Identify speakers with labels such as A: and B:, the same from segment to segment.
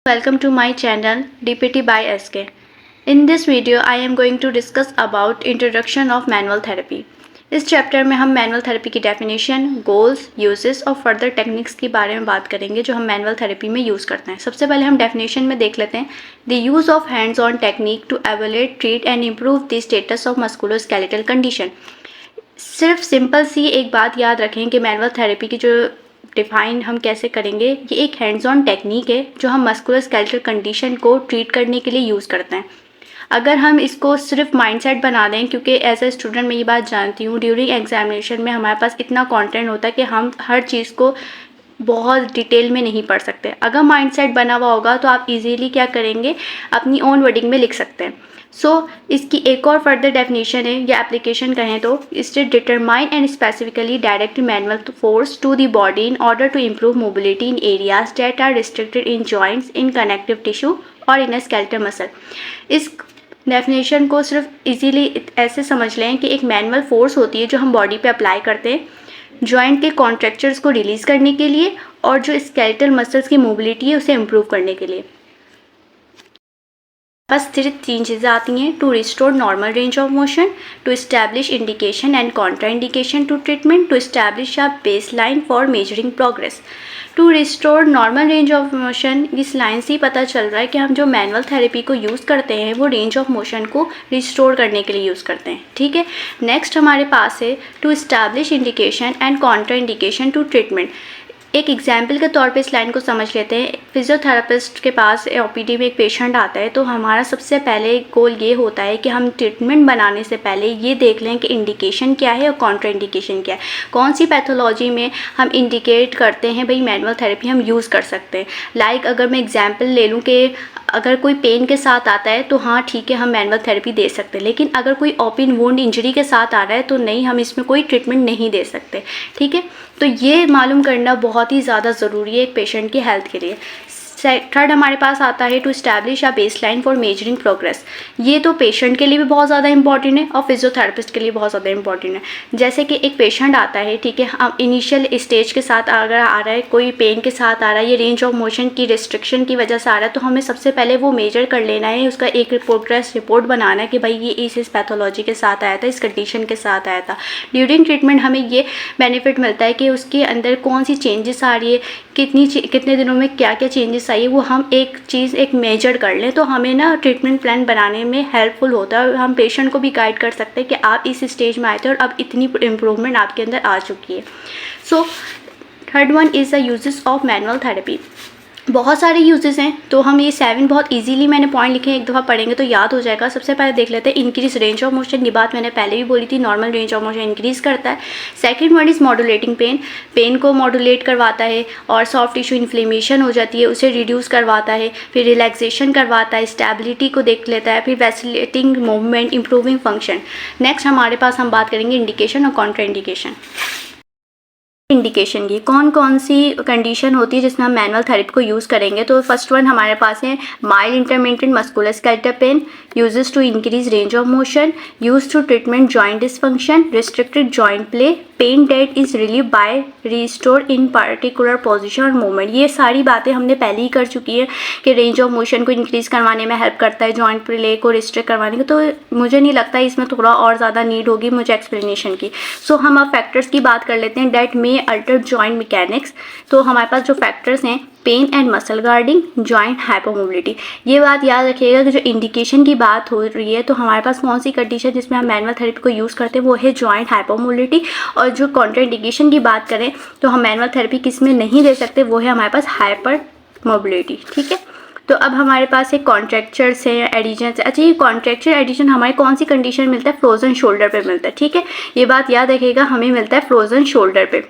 A: Welcome to my channel DPT by SK. In this video I am going to discuss about introduction of manual therapy. इस chapter में हम manual therapy की definition, goals, uses और further techniques के बारे में बात करेंगे जो हम मैनुअल थेरेपी में यूज़ करते हैं। सबसे पहले हम डेफिनेशन में देख लेते हैं the use of hands on technique to evaluate, treat and improve the status of musculoskeletal condition. सिर्फ सिंपल सी एक बात याद रखें कि मैनुअल थेरेपी की जो डिफ़ाइन हम कैसे करेंगे, ये एक हैंड्स ऑन टेक्निक है जो हम मस्कुलोस्केलेटल कंडीशन को ट्रीट करने के लिए यूज़ करते हैं। अगर हम इसको सिर्फ माइंडसेट बना दें, क्योंकि एज ए स्टूडेंट मैं ये बात जानती हूँ, ड्यूरिंग एग्जामिनेशन में हमारे पास इतना कंटेंट होता है कि हम हर चीज़ को बहुत डिटेल में नहीं पढ़ सकते। अगर माइंडसेट बना हुआ होगा तो आप इजीली क्या करेंगे, अपनी ओन वर्डिंग में लिख सकते हैं। इसकी एक और फर्दर डेफिनेशन है या एप्लीकेशन कहें तो, इससे determine and specifically direct manual force to the body in order to improve mobility in areas that are restricted in joints, in connective tissue और इन स्केलेटल मसल। इस डेफिनेशन को सिर्फ easily ऐसे समझ लें कि एक मैनुअल फोर्स होती है जो हम बॉडी पे अप्लाई करते हैं जॉइंट के कॉन्ट्रैक्चर्स को रिलीज़ करने के लिए और जो स्केलेटल मसल्स की मोबिलिटी है उसे इम्प्रूव करने के लिए। बस सिर्फ तीन चीज़ें आती हैं: to restore normal range of motion, to establish indication and contraindication to treatment, to establish a baseline for measuring progress. To restore normal range of motion, इस लाइन से ही पता चल रहा है कि हम जो मैनुअल थेरेपी को यूज़ करते हैं वो रेंज ऑफ मोशन को रिस्टोर करने के लिए यूज़ करते हैं। ठीक है, नेक्स्ट हमारे पास है to establish indication and contraindication to treatment. एक एग्जाम्पल के तौर पे इस लाइन को समझ लेते हैं। फिजियोथेरेपिस्ट के पास ओपीडी में एक पेशेंट आता है तो हमारा सबसे पहले गोल ये होता है कि हम ट्रीटमेंट बनाने से पहले ये देख लें कि इंडिकेशन क्या है और कॉन्ट्रा इंडिकेशन क्या है, कौन सी पैथोलॉजी में हम इंडिकेट करते हैं भाई मैनुअल थेरेपी हम यूज़ कर सकते हैं। लाइक अगर मैं एग्जाम्पल ले लूँ कि अगर कोई पेन के साथ आता है तो हाँ ठीक है, हम मैनुअल थेरेपी दे सकते हैं, लेकिन अगर कोई ओपन वुंड इंजरी के साथ आ रहा है तो नहीं, हम इसमें कोई ट्रीटमेंट नहीं दे सकते। ठीक है, तो ये मालूम करना बहुत ही ज़्यादा ज़रूरी है एक पेशेंट की हेल्थ के लिए। थर्ड हमारे पास आता है to establish a baseline for measuring progress. ये तो पेशेंट के लिए भी बहुत ज़्यादा इंपॉर्टेंट है और फिजियोथेरेपिस्ट के लिए बहुत ज़्यादा इंपॉर्टेंट है। जैसे कि एक पेशेंट आता है, ठीक है, हम इनिशियल स्टेज के साथ अगर आ रहा है, कोई पेन के साथ आ रहा है, ये रेंज ऑफ मोशन की रिस्ट्रिक्शन की वजह से आ रहा है, तो हमें सबसे पहले वो मेजर कर लेना है, उसका एक प्रोग्रेस रिपोर्ट बनाना है कि भाई ये इस पैथोलॉजी के साथ आया था, इस कंडीशन के साथ आया था। ड्यूरिंग ट्रीटमेंट हमें ये बेनिफिट मिलता है कि उसके अंदर कौन सी चेंजेस आ रही है, कितने दिनों में क्या क्या चेंजेस आई है, वो हम एक मेजर कर लें तो हमें ना ट्रीटमेंट प्लान बनाने में हेल्पफुल होता है। हम पेशेंट को भी गाइड कर सकते हैं कि आप इस स्टेज में आए थे और अब इतनी इम्प्रूवमेंट आपके अंदर आ चुकी है। Third one is the uses of manual therapy. बहुत सारे यूजेस हैं, तो हम ये 7 बहुत इजीली मैंने पॉइंट लिखे हैं, एक दफ़ा पढ़ेंगे तो याद हो जाएगा। सबसे पहले देख लेते हैं इंक्रीज रेंज ऑफ मोशन। ये बात मैंने पहले भी बोली थी, normal range of motion increase करता है। Second one is modulating pain, pain को मॉड्यूलेट करवाता है और सॉफ्ट टिश्यू इन्फ्लेमेशन हो जाती है उसे रिड्यूस करवाता है। फिर रिलैक्सेशन करवाता है, स्टेबिलिटी को देख लेता है, फिर vacillating movement, improving function. Next हमारे पास हम बात करेंगे इंडिकेशन और कॉन्ट्रा इंडिकेशन। इंडिकेशन की कौन कौन सी कंडीशन होती है जिसमें हम मैनुअल थेरेपी को यूज़ करेंगे, तो फर्स्ट वन हमारे पास है mild intermittent musculoskeletal pain, uses to increase range of motion, use to treatment joint dysfunction, restricted joint play, pain that is relieve by restore in particular position और movement. ये सारी बातें हमने पहले ही कर चुकी है कि रेंज ऑफ मोशन को इंक्रीज़ करवाने में हेल्प करता है, जॉइंट प्ले को रिस्ट्रिक्ट करवाने को, तो मुझे नहीं लगता इसमें थोड़ा और ज़्यादा नीड होगी मुझे एक्सप्लेनेशन की। हम अब फैक्टर्स की बात कर लेते हैं that may alter joint mechanics. तो हमारे पास जो फैक्टर्स हैं, pain and muscle guarding, joint hypomobility. ये बात याद रखिएगा कि जो इंडिकेशन की बात हो रही है तो हमारे पास कौन सी कंडीशन जिसमें हम मैनुअल थेरेपी को यूज़ करते हैं वो है जॉइंट हाइपोमोबिलिटी। और जो कॉन्ट्रा इंडिकेशन की बात करें तो हम मैनुअल थेरेपी किस में नहीं दे सकते, वो है हमारे पास हाइपर मोबिलिटी। ठीक है, तो अब हमारे पास एक कॉन्ट्रैक्चर्स है, एडिशन। अच्छा, ये कॉन्ट्रैक्चर एडिशन हमारे कौन सी कंडीशन मिलता है, फ्रोजन शोल्डर पे मिलता है। ठीक है, ये बात याद रखिएगा, हमें मिलता है फ्रोजन शोल्डर पे,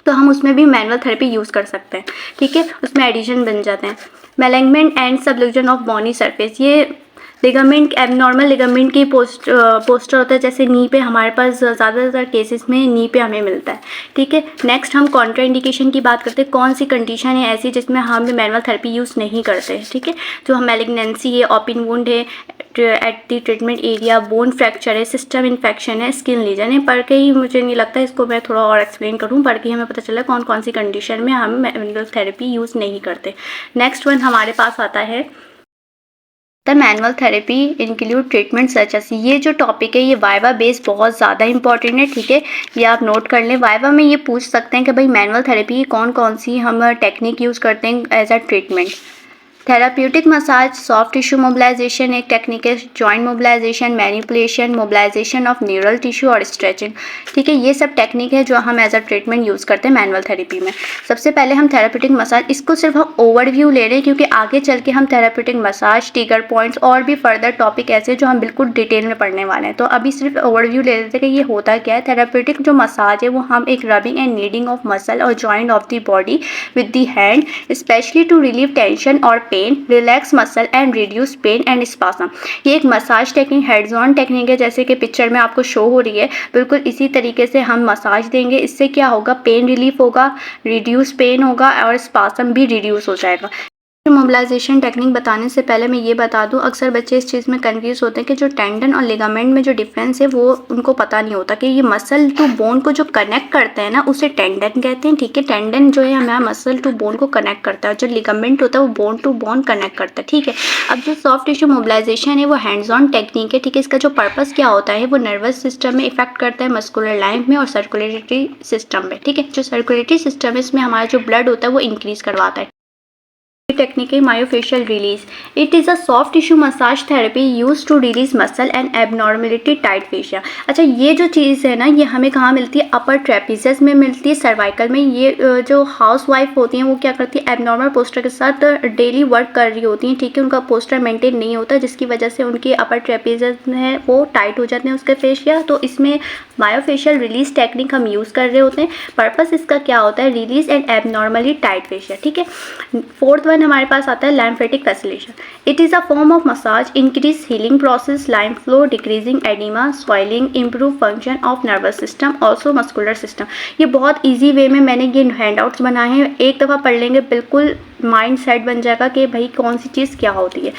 A: तो हम उसमें भी मैनुअल थेरेपी यूज़ कर सकते हैं। ठीक है, उसमें एडिशन बन जाते हैं। Malignant and subluxation of bony surface, ये लिगामेंट, एबनॉर्मल लिगामेंट की पोस्टर होता है, जैसे नी पे हमारे पास ज़्यादातर केसेस में नी पे हमें मिलता है। ठीक है, नेक्स्ट हम कॉन्ट्रा इंडिकेशन की बात करते हैं, कौन सी कंडीशन है ऐसी जिसमें हम मैनुअल थेरेपी यूज़ नहीं करते। ठीक है, जो हम मेलिग्नेंसी है, ओपन वुंड है, at the treatment area, bone fracture है, सिस्टम इन्फेक्शन है, स्किन लीजन है। पढ़ के ही मुझे नहीं लगता इसको मैं थोड़ा और एक्सप्लेन करूँ, पढ़ के हमें पता चला कौन कौन सी कंडीशन में हम मैनुअल थेरेपी यूज़ नहीं करते। नेक्स्ट वन हमारे पास आता है the manual therapy include treatment such as. ये जो टॉपिक है ये वाइवा बेस्ड बहुत ज़्यादा इंपॉर्टेंट है, ठीक है, ये आप नोट कर लें। वाइवा में ये पूछ सकते हैं कि भाई मैनुअल थेरेपी की कौन कौन सी हम टेक्निक यूज़ करते हैं as a treatment. Therapeutic massage, soft tissue mobilization एक टेक्निक है, joint mobilization, manipulation, mobilization of neural tissue और स्ट्रेचिंग, ठीक है, ये सब टेक्निक है जो हम एज अ ट्रीटमेंट यूज़ करते हैं मैनुअल थेरेपी में। सबसे पहले हम थेराप्यूटिक मसाज, इसको सिर्फ हम ओवरव्यू ले रहे हैं क्योंकि आगे चल के हम थेराप्यूटिक मसाज, ट्रिगर पॉइंट्स और भी फर्दर टॉपिक ऐसे जो हम बिल्कुल डिटेल में पढ़ने वाले हैं, तो अभी सिर्फ ओवरव्यू ले लेते हैं कि ये होता क्या है। थेराप्यूटिक जो मसाज है वो हम एक rubbing and kneading of muscle और joint of the body with the hand specially to relieve tension और pain, relax muscle and reduce pain and spasm. ये एक massage technique, hands on technique है, जैसे कि पिक्चर में आपको शो हो रही है, बिल्कुल इसी तरीके से हम मसाज देंगे। इससे क्या होगा, पेन रिलीफ होगा, रिड्यूस पेन होगा और स्पासम भी रिड्यूस हो जाएगा। मोबिलाइजेशन टेक्निक बताने से पहले मैं ये बता दूं, अक्सर बच्चे इस चीज़ में कंफ्यूज होते हैं कि जो टेंडन और लिगामेंट में जो डिफरेंस है वो उनको पता नहीं होता कि ये मसल टू बोन को जो कनेक्ट करते हैं ना उसे टेंडन कहते हैं, ठीक है। टेंडन जो है हमारा मसल टू बोन को कनेक्ट करता है, जो लिगामेंट होता है वो बोन टू बोन कनेक्ट करता है, ठीक है। अब जो सॉफ्ट टिश्यू मोबिलाइजेशन है वो हैंड्स ऑन टेक्निक है, ठीक है। इसका जो पर्पस क्या होता है, वो नर्वस सिस्टम में इफेक्ट करता है, मस्कुलर लाइन में और सर्कुलेटरी सिस्टम में, ठीक है। जो सर्कुलेटरी सिस्टम है इसमें हमारा जो ब्लड होता है वो इंक्रीज करवाता है। टेक्निक है myofascial release. It is a soft tissue massage therapy use to release muscle and abnormality tight fascia. अच्छा, ये जो चीज़ है ना ये हमें कहाँ मिलती है, अपर ट्रेपीजियस में मिलती है, सर्वाइकल में। ये जो हाउस वाइफ होती हैं वो क्या करती है, एबनॉर्मल पोस्टर के साथ डेली वर्क कर रही होती हैं, ठीक है। उनका पोस्टर मेंटेन नहीं होता जिसकी वजह से उनके अपर ट्रेपीजियस है वो टाइट हो जाते हैं उसके फेशिया। तो इसमें मायोफेशियल रिलीज टेक्निक हम यूज़ कर रहे होते हैं। पर्पस इसका क्या होता है, release and abnormally tight fascia, ठीक है। फोर्थ वन हमारे पास आता है lymphatic facilitation. It is a form of massage, increase healing process, lymph flow, decreasing oedema, swelling, improve function of nervous system, also muscular system. ये बहुत easy way में मैंने ये हैंडआउट्स बनाए हैं, एक दफ़ा पढ़ लेंगे बिल्कुल माइंड सेट बन जाएगा कि भाई कौन सी चीज़ क्या होती है।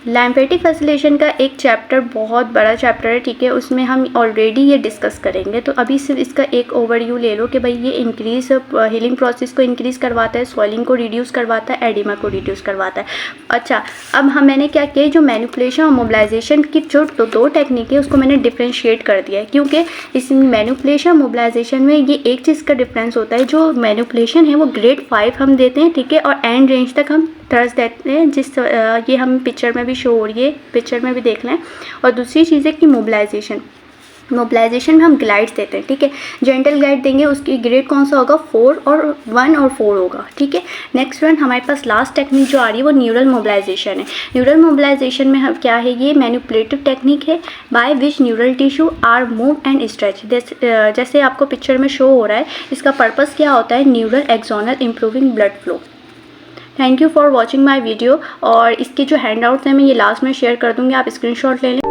A: लैम्फेटिक फैसिलेशन का एक चैप्टर बहुत बड़ा चैप्टर है, ठीक है, उसमें हम ऑलरेडी ये डिस्कस करेंगे। तो अभी सिर्फ इसका एक ओवरव्यू ले लो कि भाई ये इंक्रीज हीलिंग प्रोसेस को इंक्रीज़ करवाता है, स्वेलिंग को रिड्यूस करवाता है, एडिमा को रिड्यूस करवाता है। अच्छा, अब मैंने क्या किया, जो मैनिपुलेशन और मोबिलाइजेशन की जो दो टेक्निक है उसको मैंने डिफ्रेंशिएट कर दिया है, क्योंकि इस मैनिपुलेशन मोबिलाइजेशन में ये एक चीज़ का डिफरेंस होता है, जो मैनिपुलेशन है वो ग्रेड 5 हम देते हैं, ठीक है, और एंड रेंज तक हम थ्रस्ट देते हैं, जिस ये हम पिक्चर में भी शो हो रही है, पिक्चर में भी देख लें। और दूसरी चीज़ है कि मोबिलाइजेशन में हम ग्लाइड्स देते हैं, ठीक है, जेंटल ग्लाइड देंगे, उसकी ग्रेड कौन सा होगा, 4 और 1 और 4 होगा, ठीक है। नेक्स्ट वन हमारे पास लास्ट टेक्निक जो आ रही है वो न्यूरल मोबिलाइजेशन है। न्यूरल मोबिलाइजेशन में हम क्या है, ये मैनिपुलेटिव टेक्निक है by which neural tissue are move and stretch. जैसे आपको पिक्चर में शो हो रहा है, इसका पर्पस क्या होता है, neural axonal improving blood flow. Thank you for watching my video. और इसके जो हैंडआउट्स हैं मैं ये लास्ट में शेयर कर दूँगी, आप स्क्रीनशॉट ले लें।